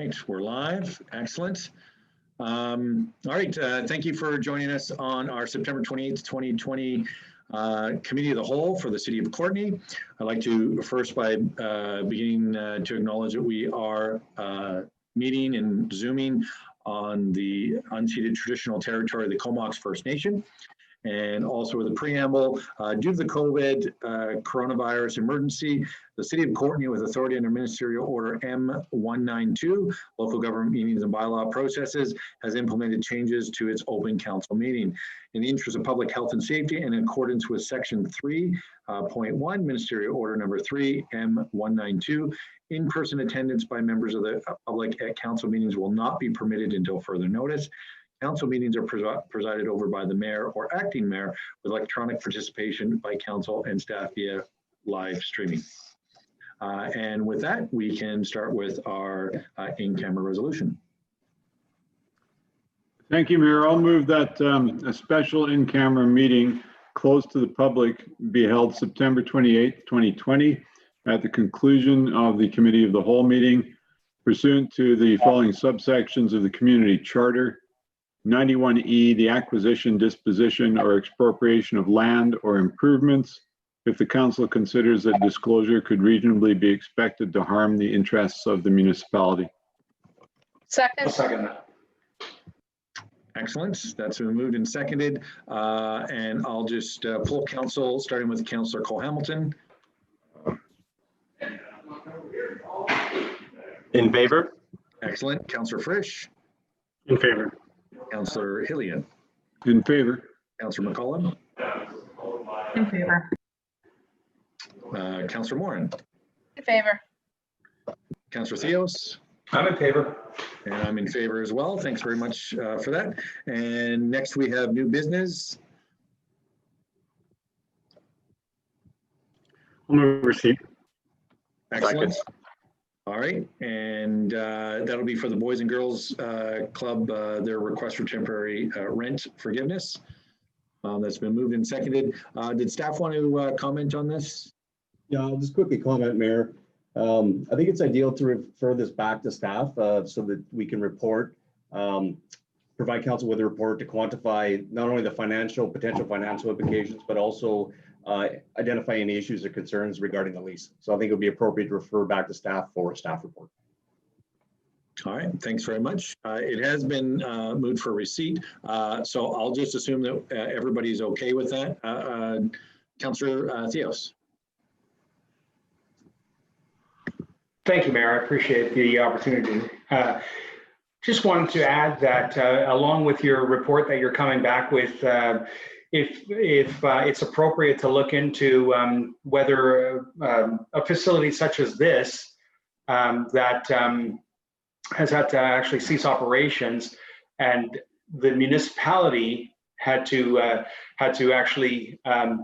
right, we're live. Excellent. All right, thank you for joining us on our September 28th, 2020 Committee of the Whole for the City of Courtenay. I'd like to first by beginning to acknowledge that we are meeting and Zooming on the unceded traditional territory of the Comox First Nation. And also with a preamble, due to the COVID coronavirus emergency, the City of Courtenay, with authority under Ministerial Order M192, Local Government Meetings and Bylaw Processes, has implemented changes to its open council meeting. In the interest of public health and safety and in accordance with Section 3.1, Ministerial Order number 3, M192, in-person attendance by members of the public at council meetings will not be permitted until further notice. Council meetings are presided over by the mayor or acting mayor with electronic participation by council and staff via live streaming. And with that, we can start with our in-camera resolution. Thank you, Mayor. I'll move that a special in-camera meeting closed to the public be held September 28th, 2020 at the conclusion of the Committee of the Whole meeting pursuant to the following subsections of the Community Charter. 91E, the acquisition, disposition, or expropriation of land or improvements, if the council considers that disclosure could reasonably be expected to harm the interests of the municipality. Second. I'll second that. Excellent. That's been moved and seconded. And I'll just pull council, starting with Councillor Cole-Hamilton. In favor? Excellent. Councillor Frisch. In favor. Councillor Hillian. In favor. Councillor McCollum. In favor. Councillor Morin. In favor. Councillor Theos. I'm in favor. And I'm in favor as well. Thanks very much for that. And next we have new business. I'll move receipt. Excellent. All right, and that'll be for the Boys and Girls Club, their request for temporary rent forgiveness. That's been moved and seconded. Did staff want to comment on this? Yeah, I'll just quickly comment, Mayor. I think it's ideal to refer this back to staff so that we can report, provide council with a report to quantify not only the potential financial implications, but also identify any issues or concerns regarding the lease. So I think it would be appropriate to refer back to staff for a staff report. All right, thanks very much. It has been moved for receipt. So I'll just assume that everybody's okay with that. Councillor Theos. Thank you, Mayor. I appreciate the opportunity. Just wanted to add that along with your report that you're coming back with, if it's appropriate to look into whether a facility such as this that has had to actually cease operations, and the municipality had to actually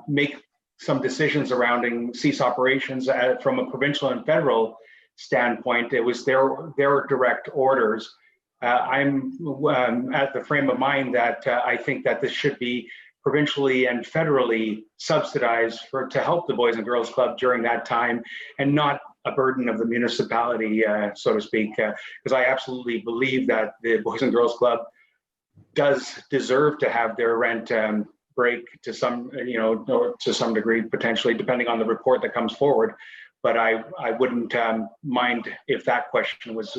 make some decisions surrounding cease operations from a provincial and federal standpoint. It was their direct orders. I'm at the frame of mind that I think that this should be provincially and federally subsidized to help the Boys and Girls Club during that time, and not a burden of the municipality, so to speak, because I absolutely believe that the Boys and Girls Club does deserve to have their rent break to some, or to some degree, potentially, depending on the report that comes forward. But I wouldn't mind if that question was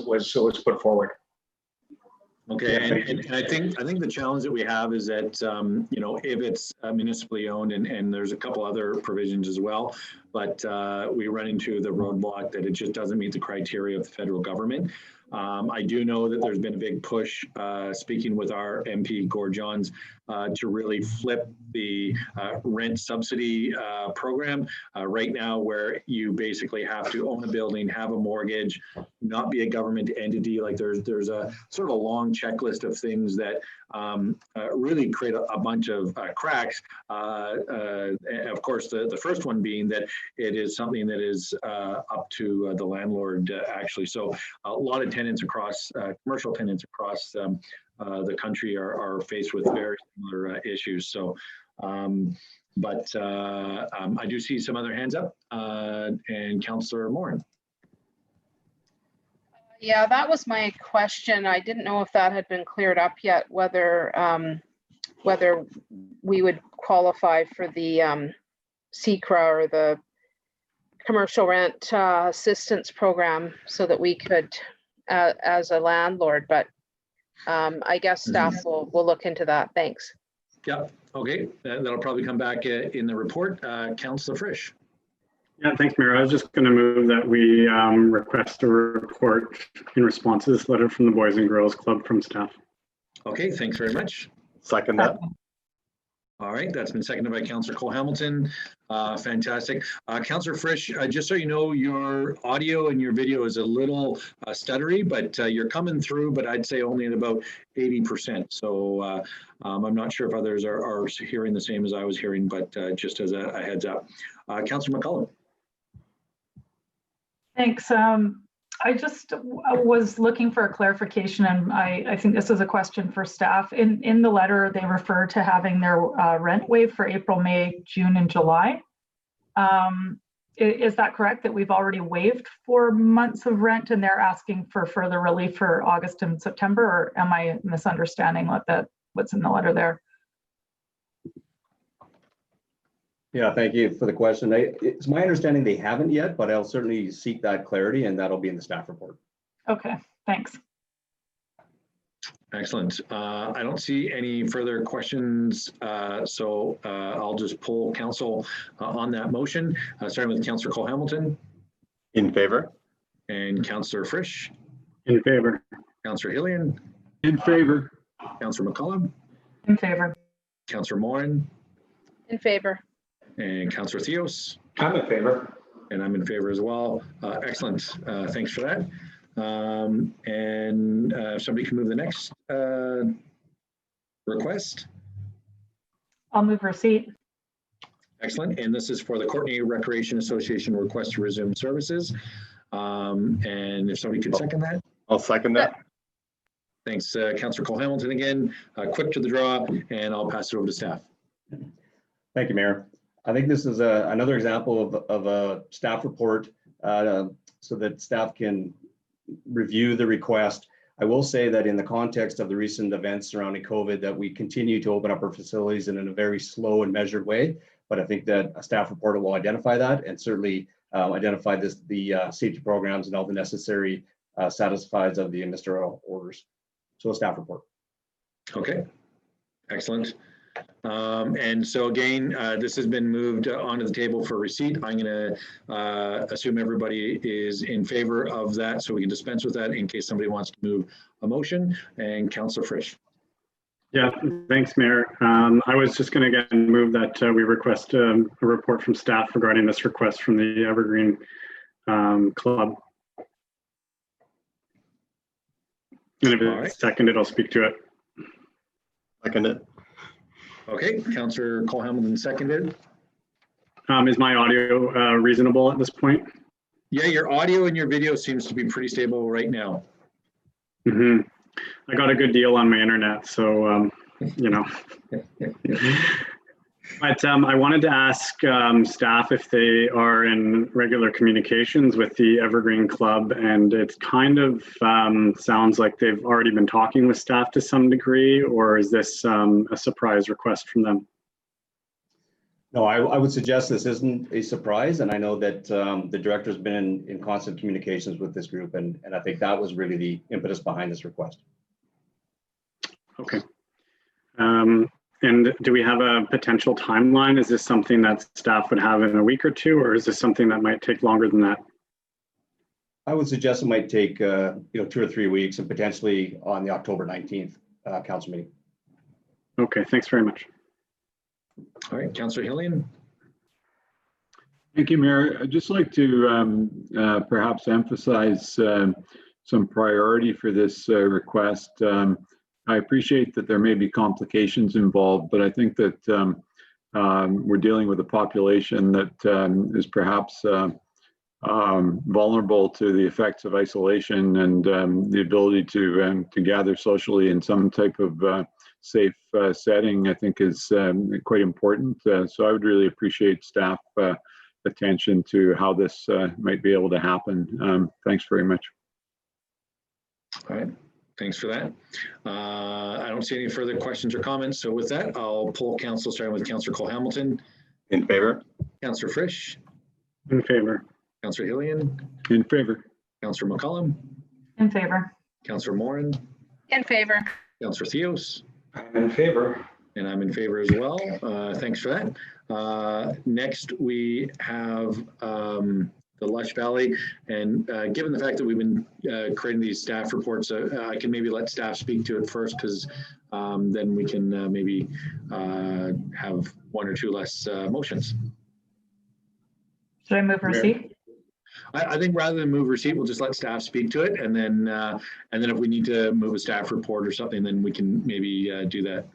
put forward. Okay, and I think the challenge that we have is that if it's municipally owned, and there's a couple other provisions as well, but we run into the roadblock that it just doesn't meet the criteria of the federal government. I do know that there's been a big push, speaking with our MP Gord Johns, to really flip the rent subsidy program right now, where you basically have to own a building, have a mortgage, not be a government entity. Like there's a sort of a long checklist of things that really create a bunch of cracks. Of course, the first one being that it is something that is up to the landlord actually. So a lot of tenants across, commercial tenants across the country are faced with very similar issues. So, but I do see some other hands up, and Councillor Morin. Yeah, that was my question. I didn't know if that had been cleared up yet, whether we would qualify for the CCRA or the commercial rent assistance program so that we could, as a landlord, but I guess staff will look into that. Thanks. Yeah, okay, that'll probably come back in the report. Councillor Frisch. Yeah, thanks, Mayor. I was just going to move that we request a report in response to this letter from the Boys and Girls Club from staff. Okay, thanks very much. Second that. All right, that's been seconded by Councillor Cole Hamilton. Fantastic. Councillor Frisch, just so you know, your audio and your video is a little stuttery, but you're coming through, but I'd say only at about 80%. So I'm not sure if others are hearing the same as I was hearing, but just as a heads up. Councillor McCullum. Thanks. I just was looking for a clarification, and I think this is a question for staff. In the letter, they refer to having their rent waived for April, May, June, and July. Is that correct, that we've already waived 4 months of rent and they're asking for further relief for August and September, or am I misunderstanding what's in the letter there? Yeah, thank you for the question. It's my understanding they haven't yet, but I'll certainly seek that clarity, and that'll be in the staff report. Okay, thanks. Excellent. I don't see any further questions, so I'll just poll council on that motion, starting with Councillor Cole Hamilton. In favor? And Councillor Frisch. In favor. Councillor Hillian. In favor. Councillor McCullum. In favor. Councillor Morin. In favor. And Councillor Theos. I'm in favor. And I'm in favor as well. Excellent. Thanks for that. And if somebody can move the next request. I'll move receipt. Excellent. And this is for the Courtenay Recreation Association request to resume services. And if somebody could second that. I'll second that. Thanks, Councillor Cole Hamilton again. Quick to the draw, and I'll pass it over to staff. Thank you, Mayor. I think this is another example of a staff report so that staff can review the request. I will say that in the context of the recent events surrounding COVID, that we continue to open up our facilities in a very slow and measured way. But I think that a staff report will identify that and certainly identify the safety programs and all the necessary satisfies of the ministerial orders. So a staff report. Okay, excellent. And so again, this has been moved onto the table for receipt. I'm going to assume everybody is in favor of that, so we can dispense with that in case somebody wants to move a motion. And Councillor Frisch. Yeah, thanks, Mayor. I was just going to again move that we request a report from staff regarding this request from the Evergreen Club. And if it's seconded, I'll speak to it. Second it. Okay, Councillor Cole Hamilton seconded. Is my audio reasonable at this point? Yeah, your audio and your video seems to be pretty stable right now. Mm-hmm. I got a good deal on my internet, so you know. But I wanted to ask staff if they are in regular communications with the Evergreen Club, and it kind of sounds like they've already been talking with staff to some degree, or is this a surprise request from them? No, I would suggest this isn't a surprise, and I know that the director's been in constant communications with this group, and I think that was really the impetus behind this request. Okay. And do we have a potential timeline? Is this something that staff would have in a week or two, or is this something that might take longer than that? I would suggest it might take 2 or 3 weeks, and potentially on the October 19th council meeting. Okay, thanks very much. All right, Councillor Hillian. Thank you, Mayor. I'd just like to perhaps emphasize some priority for this request. I appreciate that there may be complications involved, but I think that we're dealing with a population that is perhaps vulnerable to the effects of isolation and the ability to gather socially in some type of safe setting, I think is quite important. So I would really appreciate staff attention to how this might be able to happen. Thanks very much. All right, thanks for that. I don't see any further questions or comments. So with that, I'll poll council, starting with Councillor Cole-Hamilton, In favor? Councillor Frisch, In favor. Councillor Hillian, In favor. Councillor McCollum, In favor. Councillor Moran, In favor. Councillor Theos, I'm in favor. and I'm in favor as well. Thanks for that. Next, we have the Lush Valley. And given the fact that we've been creating these staff reports, I can maybe let staff speak to it first, because then we can maybe have one or two less motions. Should I move receipt? I think rather than move receipt, we'll just let staff speak to it. And then if we need to move a staff report or something, then we can maybe do that.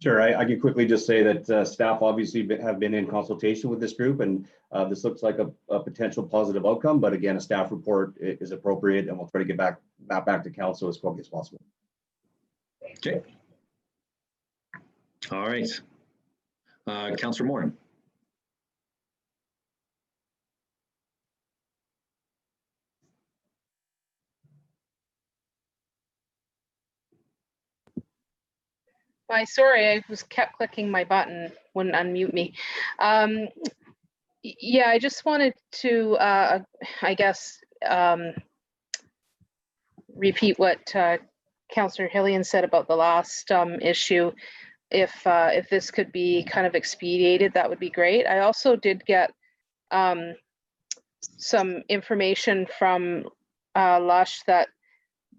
Sure, I can quickly just say that staff obviously have been in consultation with this group, and this looks like a potential positive outcome. But again, a staff report is appropriate, and we'll try to get back to council as quickly as possible. Okay. All right. Councillor Moran. Sorry, I was kept clicking my button, wouldn't unmute me. Yeah, I just wanted to, I guess, repeat what Councillor Hillian said about the last issue. If this could be kind of expedited, that would be great. I also did get some information from Lush that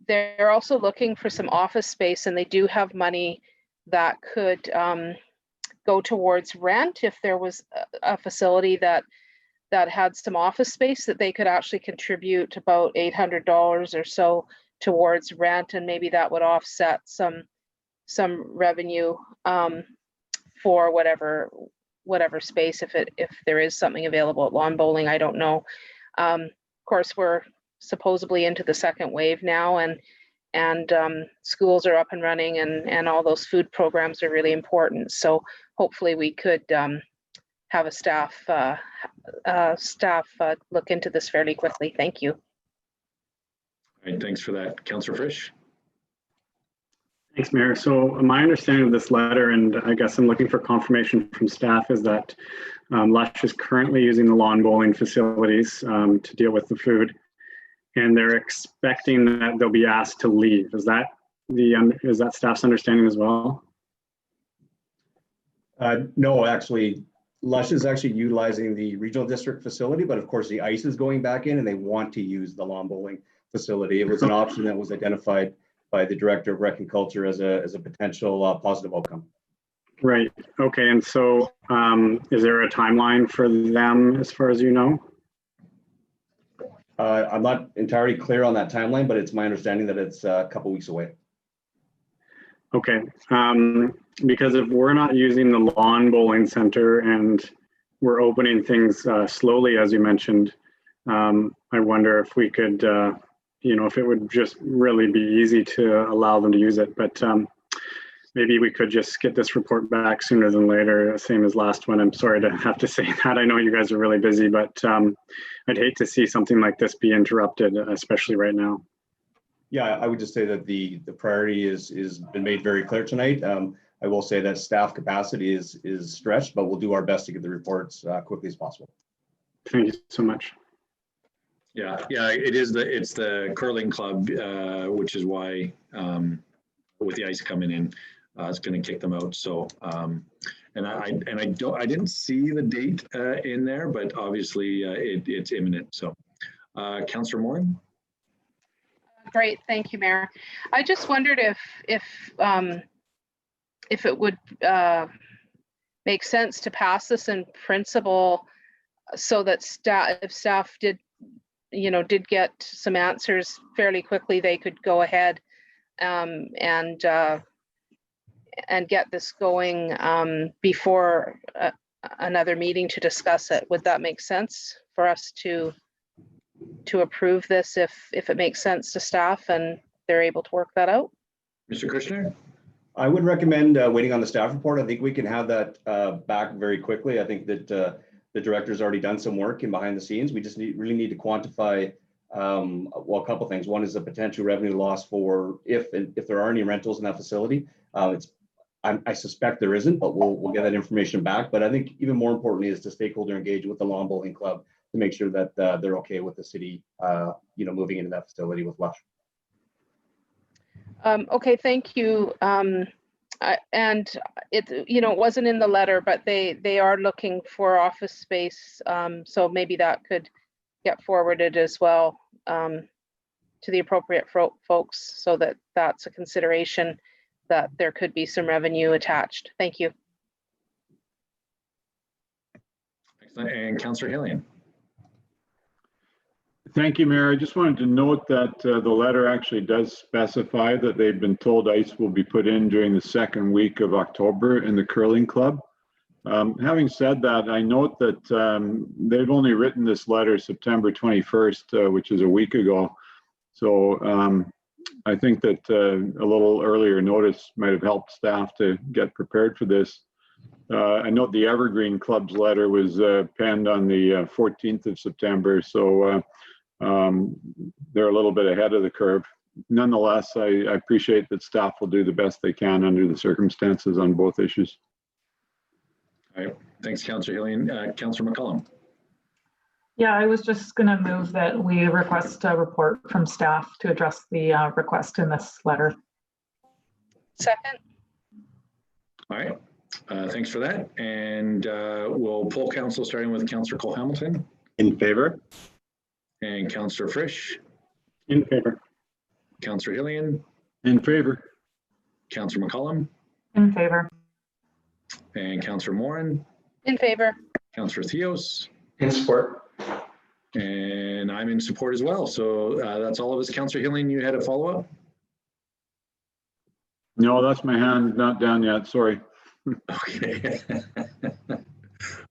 they're also looking for some office space, and they do have money that could go towards rent if there was a facility that had some office space, that they could actually contribute about $800 or so towards rent, and maybe that would offset some revenue for whatever space, if there is something available at lawn bowling. I don't know. Of course, we're supposedly into the second wave now, and schools are up and running, and all those food programs are really important. So hopefully we could have a staff look into this fairly quickly. Thank you. All right, thanks for that. Councillor Frisch. Thanks, Mayor. So my understanding of this letter, and I guess I'm looking for confirmation from staff, is that Lush is currently using the lawn bowling facilities to deal with the food, and they're expecting that they'll be asked to leave. Is that staff's understanding as well? No, actually, Lush is actually utilizing the regional district facility, but of course the ice is going back in, and they want to use the lawn bowling facility. It was an option that was identified by the Director of Rec and Culture as a potential positive outcome. Right. Okay. And so is there a timeline for them as far as you know? I'm not entirely clear on that timeline, but it's my understanding that it's a couple weeks away. Okay. Because if we're not using the lawn bowling center and we're opening things slowly, as you mentioned, I wonder if we could, if it would just really be easy to allow them to use it. But maybe we could just get this report back sooner than later, same as last one. I'm sorry to have to say that. I know you guys are really busy, but I'd hate to see something like this be interrupted, especially right now. Yeah, I would just say that the priority is been made very clear tonight. I will say that staff capacity is stretched, but we'll do our best to get the reports quickly as possible. Thank you so much. Yeah, it's the curling club, which is why with the ice coming in, it's going to kick them out. So, and I didn't see the date in there, but obviously it's imminent. So, Councillor Moran. Great, thank you, Mayor. I just wondered if it would make sense to pass this in principle, so that if staff did get some answers fairly quickly, they could go ahead and get this going before another meeting to discuss it. Would that make sense for us to approve this if it makes sense to staff and they're able to work that out? Mr. Kushner? I would recommend waiting on the staff report. I think we can have that back very quickly. I think that the director's already done some work in behind the scenes. We just really need to quantify well, a couple things. One is a potential revenue loss for if there are any rentals in that facility. I suspect there isn't, but we'll get that information back. But I think even more importantly is to stakeholder engage with the lawn bowling club to make sure that they're okay with the city, moving into that facility with Lush. Okay, thank you. And it, it wasn't in the letter, but they are looking for office space. So maybe that could get forwarded as well to the appropriate folks, so that that's a consideration, that there could be some revenue attached. Thank you. Excellent. And Councillor Hillian. Thank you, Mayor. I just wanted to note that the letter actually does specify that they've been told ice will be put in during the second week of October in the curling club. Having said that, I note that they've only written this letter September 21st, which is a week ago. So I think that a little earlier notice might have helped staff to get prepared for this. I note the Evergreen Club's letter was penned on the 14th of September. So they're a little bit ahead of the curve. Nonetheless, I appreciate that staff will do the best they can under the circumstances on both issues. All right, thanks, Councillor Hillian. Councillor McCollum. Yeah, I was just going to move that we request a report from staff to address the request in this letter. Second. All right, thanks for that. And we'll poll council, starting with Councillor Cole-Hamilton. In favor? And Councillor Frisch. In favor. Councillor Hillian. In favor. Councillor McCollum. In favor. And Councillor Morin. In favor. Councillor Theos. In support. And I'm in support as well. So that's all of us. Councillor Hillian, you had a follow-up? No, that's my hand not down yet. Sorry. Okay.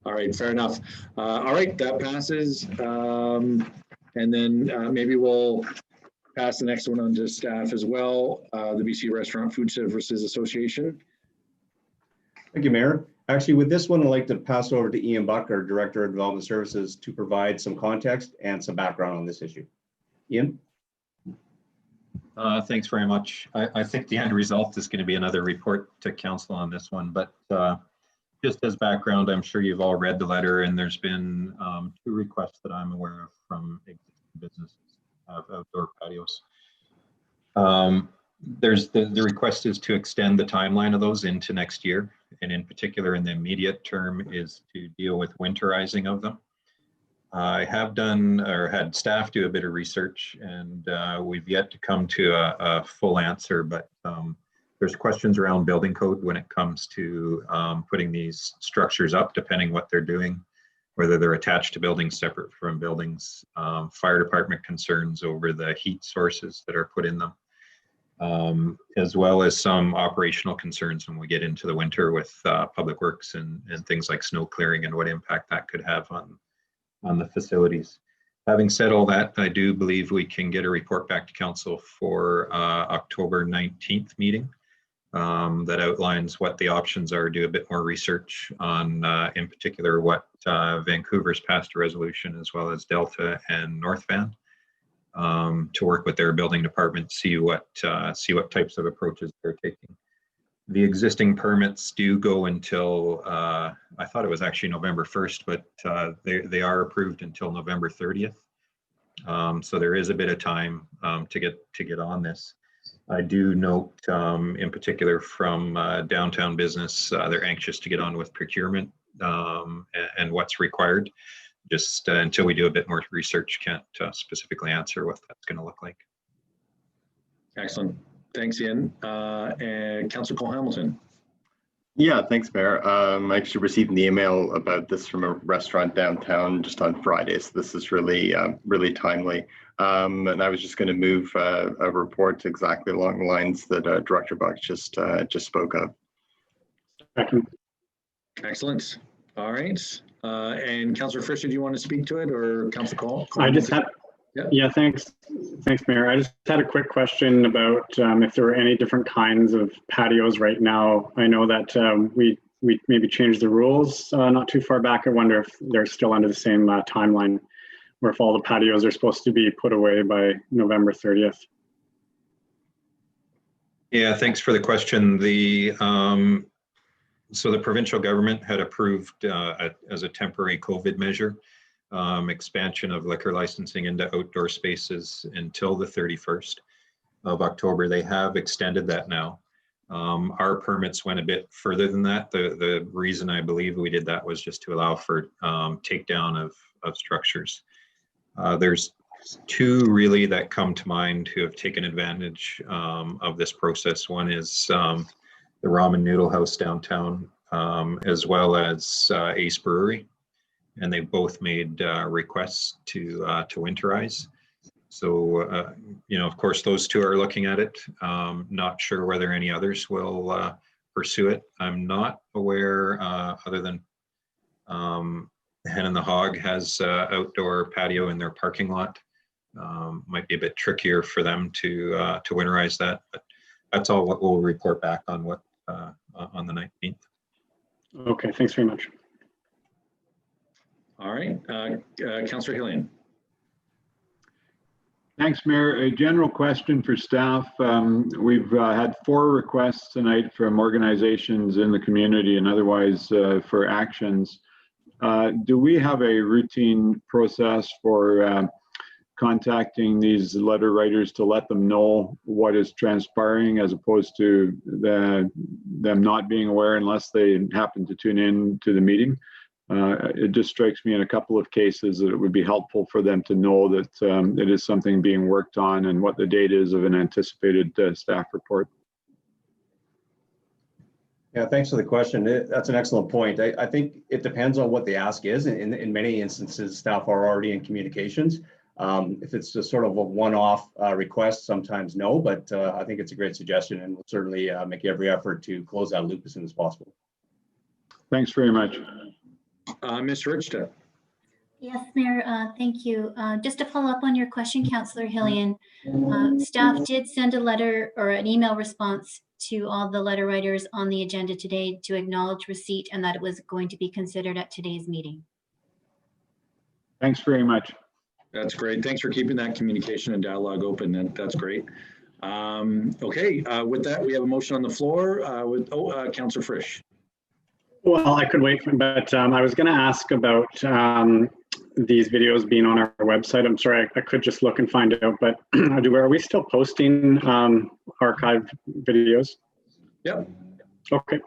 All right, fair enough. All right, that passes. And then maybe we'll pass the next one on to staff as well. The BC Restaurant Food Services Association. Thank you, Mayor. Actually, with this one, I'd like to pass over to Ian Buck, our Director of Development Services, to provide some context and some background on this issue. Ian? Thanks very much. I think the end result is going to be another report to council on this one, but just as background, I'm sure you've all read the letter, and there's been 2 requests that I'm aware of from existing businesses of outdoor patios. The request is to extend the timeline of those into next year, and in particular in the immediate term is to deal with winterizing of them. I have done or had staff do a bit of research, and we've yet to come to a full answer, but there's questions around building code when it comes to putting these structures up, depending what they're doing, whether they're attached to buildings separate from buildings, fire department concerns over the heat sources that are put in them, as well as some operational concerns when we get into the winter with public works and things like snow clearing and what impact that could have on the facilities. Having said all that, I do believe we can get a report back to council for October 19th meeting that outlines what the options are, do a bit more research on, in particular, what Vancouver's passed a resolution, as well as Delta and North Van, to work with their building department, see what types of approaches they're taking. The existing permits do go until, I thought it was actually November 1st, but they are approved until November 30th. So there is a bit of time to get on this. I do note, in particular from downtown business, they're anxious to get on with procurement and what's required. Just until we do a bit more research, can't specifically answer what that's going to look like. Excellent. Thanks, Ian. And Councillor Cole-Hamilton. Yeah, thanks, Mayor. I actually received an email about this from a restaurant downtown just on Friday, so this is really, really timely. And I was just going to move a report exactly along the lines that Director Buck just spoke of. Excellent. All right. And Councillor Frisch, do you want to speak to it, or Councillor Cole? I just had, yeah, thanks, Mayor. I just had a quick question about if there were any different kinds of patios right now. I know that we maybe changed the rules not too far back. I wonder if they're still under the same timeline or if all the patios are supposed to be put away by November 30th. Yeah, thanks for the question. So the provincial government had approved as a temporary COVID measure, expansion of liquor licensing into outdoor spaces until the 31st of October. They have extended that now. Our permits went a bit further than that. The reason I believe we did that was just to allow for takedown of structures. There's two really that come to mind who have taken advantage of this process. One is the Ramen Noodle House downtown, as well as Ace Brewery, and they both made requests to winterize. So, you know, of course, those two are looking at it. Not sure whether any others will pursue it. I'm not aware, other than Hen and the Hog has outdoor patio in their parking lot. Might be a bit trickier for them to winterize that, but that's all what we'll report back on what on the 19th. Okay, thanks very much. All right, Councillor Hillian. Thanks, Mayor. A general question for staff. We've had 4 requests tonight from organizations in the community and otherwise for actions. Do we have a routine process for contacting these letter writers to let them know what is transpiring, as opposed to them not being aware unless they happen to tune in to the meeting? It just strikes me in a couple of cases that it would be helpful for them to know that it is something being worked on and what the date is of an anticipated staff report. Yeah, thanks for the question. That's an excellent point. I think it depends on what the ask is. In many instances, staff are already in communications. If it's just sort of a one-off request, sometimes no, but I think it's a great suggestion, and we'll certainly make every effort to close that loop as soon as possible. Thanks very much. Ms. Richta. Yes, Mayor, thank you. Just to follow up on your question, Councillor Hillian, staff did send a letter or an email response to all the letter writers on the agenda today to acknowledge receipt and that it was going to be considered at today's meeting. Thanks very much. That's great. Thanks for keeping that communication and dialogue open. That's great. Okay, with that, we have a motion on the floor Councillor Frisch. Well, I could wait, but I was going to ask about these videos being on our website. I'm sorry, I could just look and find out, but are we still posting archived videos? Yep. Okay.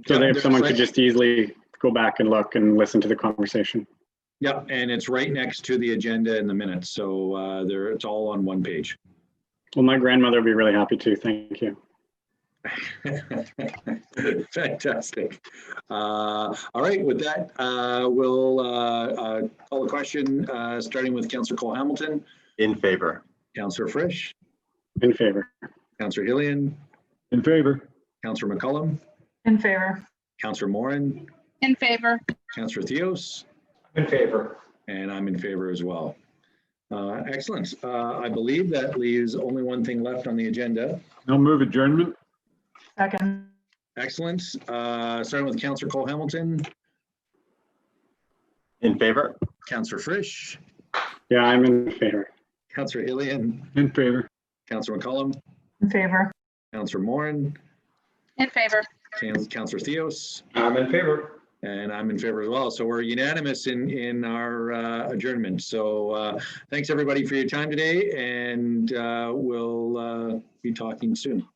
So Yep, if someone right. could just easily go back and look and listen to the conversation. Yep, and it's right next to the agenda in the minutes. So it's all on one page. Well, my grandmother would be really happy too. Thank you. Fantastic. All right, with that, we'll call the question, starting with Councillor Cole-Hamilton. In favor. Councillor Frisch. In favor. Councillor Hillian. In favor. Councillor McCullum. In favor. Councillor Morin. In favor. Councillor Theos. In favor. And I'm in favor as well. Excellent. I believe that leaves only one thing left on the agenda. I'll move adjournment. Second. Excellent. Starting with Councillor Cole-Hamilton. In favor. Councillor Frisch. Yeah, I'm in favor. Councillor Hillian. In favor. Councillor McCullum. In favor. Councillor Morin. In favor. Councillor Theos. I'm in favor. And I'm in favor as well. So we're unanimous in our adjournment. So thanks everybody for your time today, and we'll be talking soon.